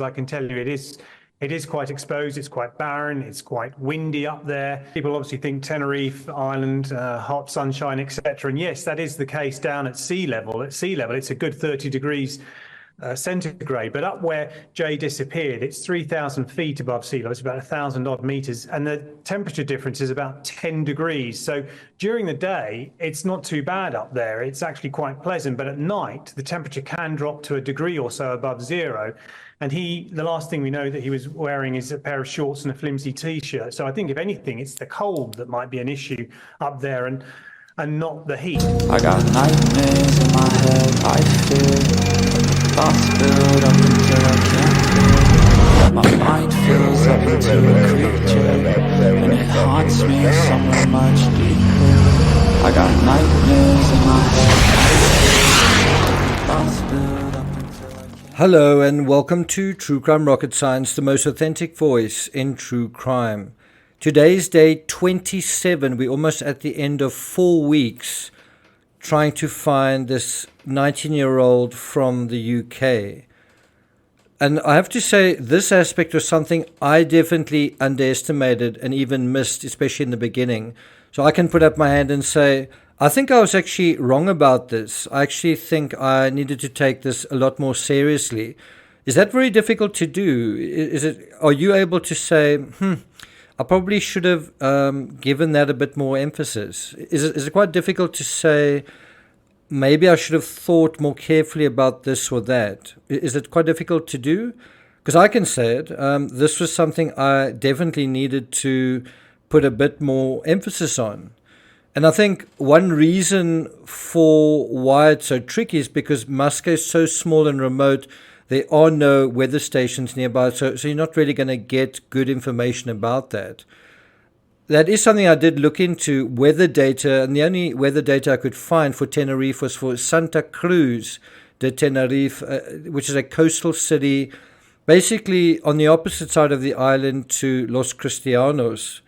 I can tell you it is quite exposed, it's quite barren, it's quite windy up there. People obviously think Tenerife Island, hot sunshine, etc. And yes, that is the case down at sea level. At sea level, it's a good 30 degrees centigrade, but up where Jay disappeared, it's 3,000 feet above sea level. It's about 1,000 odd meters, and the temperature difference is about 10 degrees. So during the day, it's not too bad up there. It's actually quite pleasant, but at night, the temperature can drop to a degree or so above zero. And the last thing we know that he was wearing is a pair of shorts and a flimsy t-shirt. So I think if anything, it's the cold that might be an issue up there and not the heat. I got nightmares in my head, I fear thoughts build up until I can't feel. My mind fills up into a creature, and it haunts me somewhere much deeper. I got nightmares in my head, thoughts build up until I can't. Hello and welcome to True Crime Rocket Science, the most authentic voice in true crime. Today's day 27. We're almost at the end of 4 weeks trying to find this 19-year-old from the UK. And I have to say, this aspect was something I definitely underestimated and even missed, especially in the beginning. So I can put up my hand and say, I think I was actually wrong about this. I actually think I needed to take this a lot more seriously. Is that very difficult to do? Are you able to say, I probably should have given that a bit more emphasis? Is it quite difficult to say, maybe I should have thought more carefully about this or that? Is it quite difficult to do? Because I can say it. This was something I definitely needed to put a bit more emphasis on. And I think one reason for why it's so tricky is because Muscat is so small and remote. There are no weather stations nearby, so you're not really going to get good information about that. That is something I did look into, weather data, and the only weather data I could find for Tenerife was for Santa Cruz de Tenerife, which is a coastal city, basically on the opposite side of the island to Los Cristianos,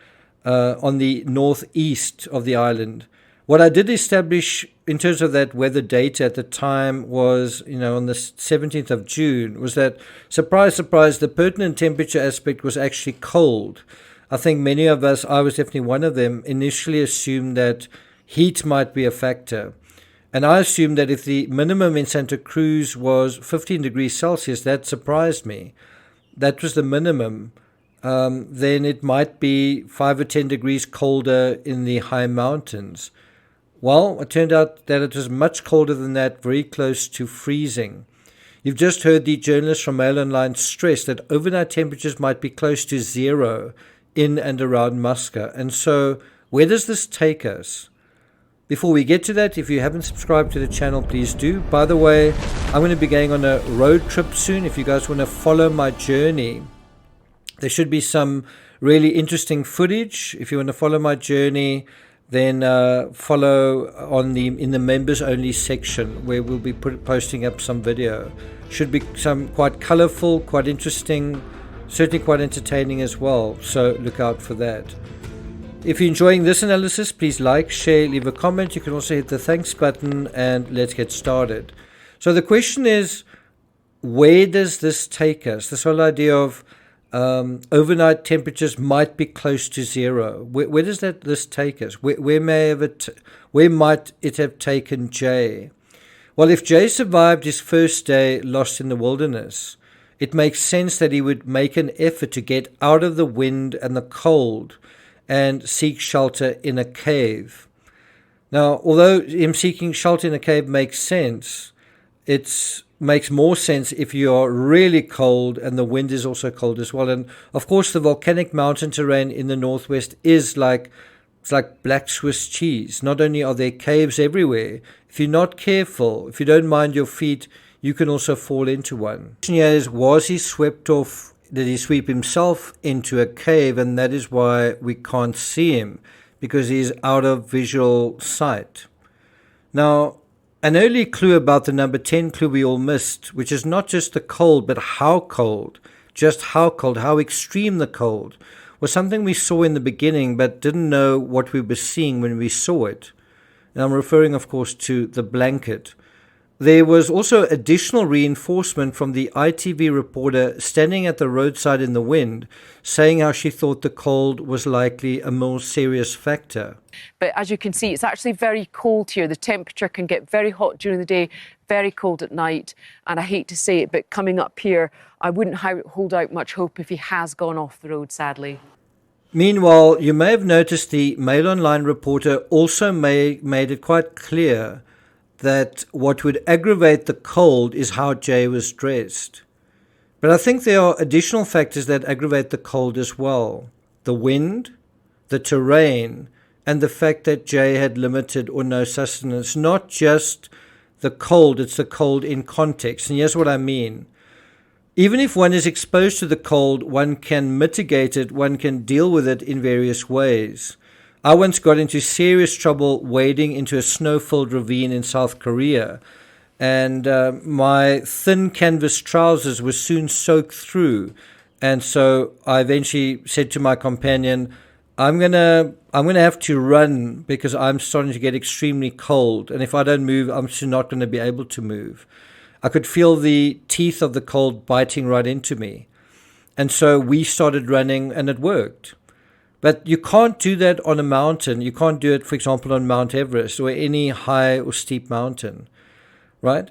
on the northeast of the island. What I did establish in terms of that weather data at the time was, on the 17th of June, was that, surprise, surprise, the pertinent temperature aspect was actually cold. I think many of us, I was definitely one of them, initially assumed that heat might be a factor. And I assumed that if the minimum in Santa Cruz was 15 degrees Celsius, that surprised me. That was the minimum. Then it might be 5 or 10 degrees colder in the high mountains. Well, it turned out that it was much colder than that, very close to freezing. You've just heard the journalist from Mail Online stress that overnight temperatures might be close to zero in and around Muscat. And so, where does this take us? Before we get to that, if you haven't subscribed to the channel, please do. By the way, I'm going to be going on a road trip soon. If you guys want to follow my journey, there should be some really interesting footage. If you want to follow my journey, then follow in the members only section where we'll be posting up some video. Should be some quite colorful, quite interesting, certainly quite entertaining as well. So look out for that. If you're enjoying this analysis, please like, share, leave a comment. You can also hit the thanks button and let's get started. So the question is, where does this take us? This whole idea of overnight temperatures might be close to zero. Where does this take us? Where might it have taken Jay? Well, if Jay survived his first day lost in the wilderness, it makes sense that he would make an effort to get out of the wind and the cold and seek shelter in a cave. Now, although him seeking shelter in a cave makes sense, it makes more sense if you are really cold and the wind is also cold as well. And of course, the volcanic mountain terrain in the northwest is like black Swiss cheese. Not only are there caves everywhere, if you're not careful, if you don't mind your feet, you can also fall into one. The question here is, was he swept off? Did he sweep himself into a cave? And that is why we can't see him, because he's out of visual sight. Now, an early clue about the number 10 clue we all missed, which is not just the cold, but how cold, how extreme the cold, was something we saw in the beginning, but didn't know what we were seeing when we saw it. And I'm referring, of course, to the blanket. There was also additional reinforcement from the ITV reporter standing at the roadside in the wind, saying how she thought the cold was likely a more serious factor. But as you can see, it's actually very cold here. The temperature can get very hot during the day, very cold at night. And I hate to say it, but coming up here, I wouldn't hold out much hope if he has gone off the road, sadly. Meanwhile, you may have noticed the Mail Online reporter also made it quite clear that what would aggravate the cold is how Jay was dressed. But I think there are additional factors that aggravate the cold as well. The wind, the terrain, and the fact that Jay had limited or no sustenance. Not just the cold, it's the cold in context. And here's what I mean. Even if one is exposed to the cold, one can mitigate it, one can deal with it in various ways. I once got into serious trouble wading into a snow-filled ravine in South Korea, and my thin canvas trousers were soon soaked through. And so I eventually said to my companion, I'm gonna have to run because I'm starting to get extremely cold, and if I don't move, I'm just not going to be able to move. I could feel the teeth of the cold biting right into me. And so we started running, and it worked. But you can't do that on a mountain. You can't do it, for example, on Mount Everest or any high or steep mountain, right?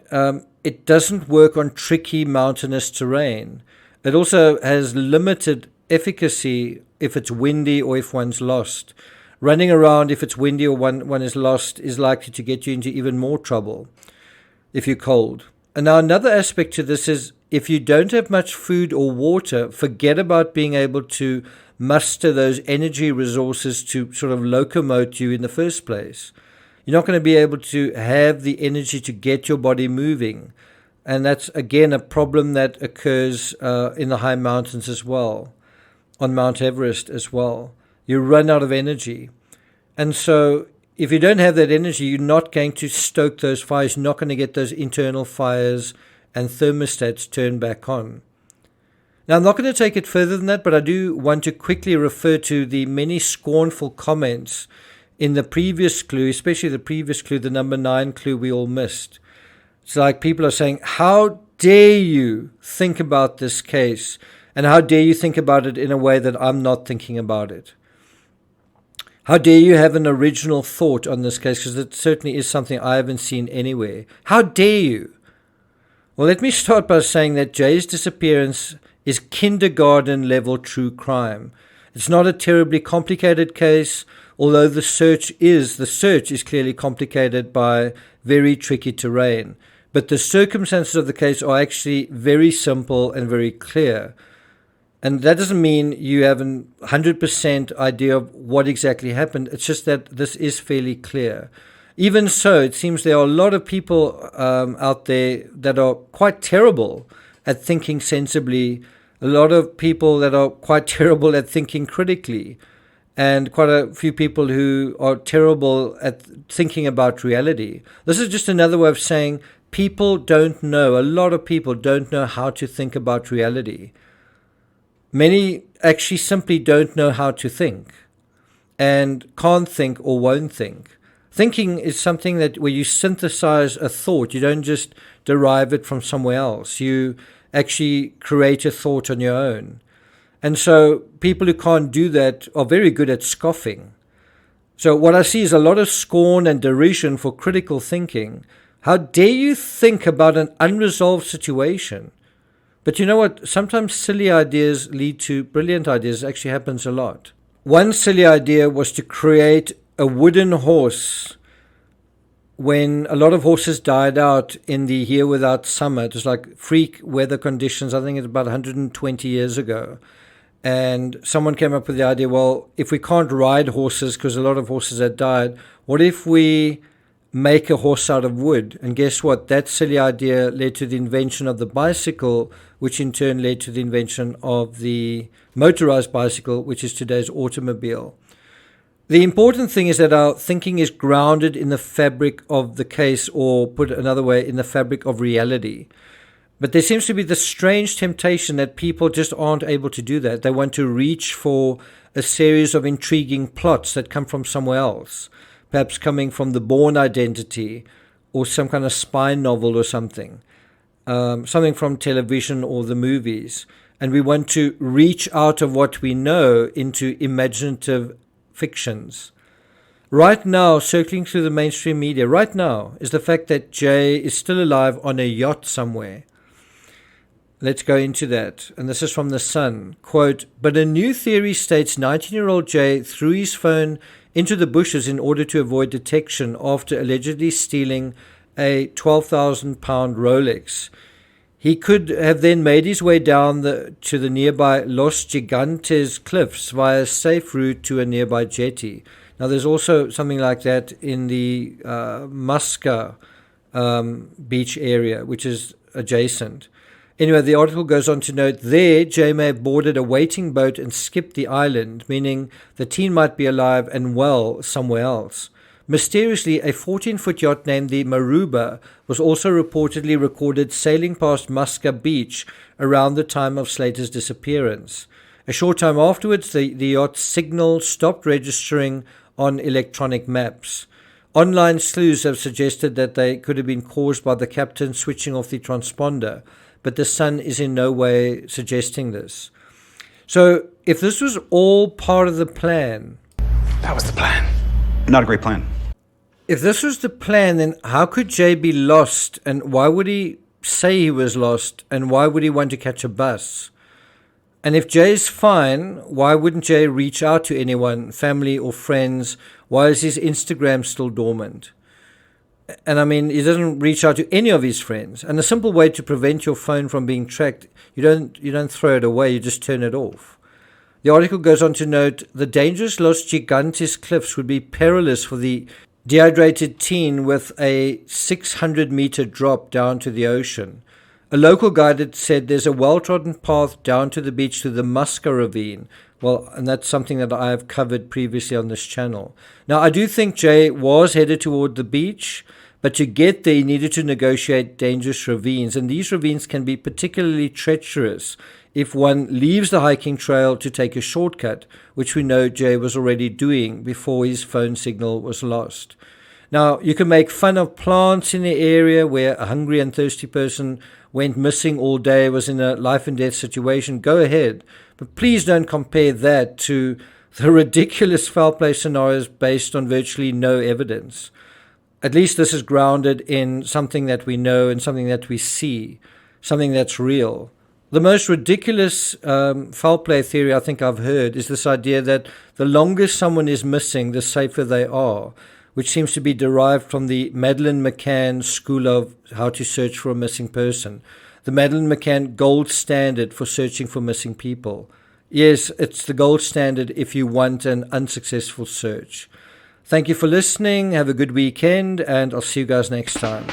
It doesn't work on tricky mountainous terrain. It also has limited efficacy if it's windy or if one's lost. Running around if it's windy or one is lost is likely to get you into even more trouble if you're cold. And now another aspect to this is if you don't have much food or water, forget about being able to muster those energy resources to sort of locomote you in the first place. You're not going to be able to have the energy to get your body moving. And that's, again, a problem that occurs in the high mountains as well, on Mount Everest as well. You run out of energy. And so if you don't have that energy, you're not going to stoke those fires. You're not going to get those internal fires and thermostats turned back on. Now, I'm not going to take it further than that, but I do want to quickly refer to the many scornful comments in the previous clue, especially the previous clue, the number 9 clue we all missed. It's like people are saying, how dare you think about this case? And how dare you think about it in a way that I'm not thinking about it? How dare you have an original thought on this case? Because it certainly is something I haven't seen anywhere. How dare you? Well, let me start by saying that Jay's disappearance is kindergarten level true crime. It's not a terribly complicated case, although the search is clearly complicated by very tricky terrain. But the circumstances of the case are actually very simple and very clear. And that doesn't mean you have a 100% idea of what exactly happened. It's just that this is fairly clear. Even so, it seems there are a lot of people out there that are quite terrible at thinking sensibly, a lot of people that are quite terrible at thinking critically, and quite a few people who are terrible at thinking about reality. This is just another way of saying people don't know, a lot of people don't know how to think about reality. Many actually simply don't know how to think and can't think or won't think. Thinking is something that where you synthesize a thought. You don't just derive it from somewhere else. You actually create a thought on your own. And so people who can't do that are very good at scoffing. So what I see is a lot of scorn and derision for critical thinking. How dare you think about an unresolved situation? But you know what? Sometimes silly ideas lead to brilliant ideas. It actually happens a lot. One silly idea was to create a wooden horse when a lot of horses died out in the year without summer. It was like freak weather conditions. I think it's about 120 years ago. And someone came up with the idea, well, if we can't ride horses because a lot of horses had died, what if we make a horse out of wood? And guess what? That silly idea led to the invention of the bicycle, which in turn led to the invention of the motorized bicycle, which is today's automobile. The important thing is that our thinking is grounded in the fabric of the case, or put another way, in the fabric of reality. But there seems to be this strange temptation that people just aren't able to do that. They want to reach for a series of intriguing plots that come from somewhere else, perhaps coming from the Bourne Identity or some kind of spy novel or something, something from television or the movies. And we want to reach out of what we know into imaginative fictions. Right now, circling through the mainstream media, right now, is the fact that Jay is still alive on a yacht somewhere. Let's go into that. And this is from The Sun. Quote, but a new theory states 19-year-old Jay threw his phone into the bushes in order to avoid detection after allegedly stealing a 12,000-pound Rolex. He could have then made his way down to the nearby Los Gigantes cliffs via a safe route to a nearby jetty. Now, there's also something like that in the Musca beach area, which is adjacent. Anyway, the article goes on to note there, Jay may have boarded a waiting boat and skipped the island, meaning the teen might be alive and well somewhere else. Mysteriously, a 14-foot yacht named the Maruba was also reportedly recorded sailing past Musca Beach around the time of Slater's disappearance. A short time afterwards, the yacht's signal stopped registering on electronic maps. Online sleuths have suggested that they could have been caused by the captain switching off the transponder, but the Sun is in no way suggesting this. So, if this was all part of the plan... That was the plan. Not a great plan. If this was the plan, then how could Jay be lost, and why would he say he was lost, and why would he want to catch a bus? And if Jay's fine, why wouldn't Jay reach out to anyone, family or friends? Why is his Instagram still dormant? And I mean, he doesn't reach out to any of his friends. And a simple way to prevent your phone from being tracked, you don't throw it away, you just turn it off. The article goes on to note, the dangerous Los Gigantes cliffs would be perilous for the dehydrated teen with a 600-meter drop down to the ocean. A local guide said there's a well-trodden path down to the beach to the Musca ravine. Well, and that's something that I have covered previously on this channel. Now, I do think Jay was headed toward the beach, but to get there, he needed to negotiate dangerous ravines. And these ravines can be particularly treacherous if one leaves the hiking trail to take a shortcut, which we know Jay was already doing before his phone signal was lost. Now, you can make fun of plants in the area where a hungry and thirsty person went missing all day, was in a life and death situation. Go ahead. But please don't compare that to the ridiculous foul play scenarios based on virtually no evidence. At least this is grounded in something that we know and something that we see, something that's real. The most ridiculous foul play theory I think I've heard is this idea that the longer someone is missing, the safer they are, which seems to be derived from the Madeleine McCann School of How to Search for a Missing Person, the Madeleine McCann gold standard for searching for missing people. Yes, it's the gold standard if you want an unsuccessful search. Thank you for listening. Have a good weekend, and I'll see you guys next time.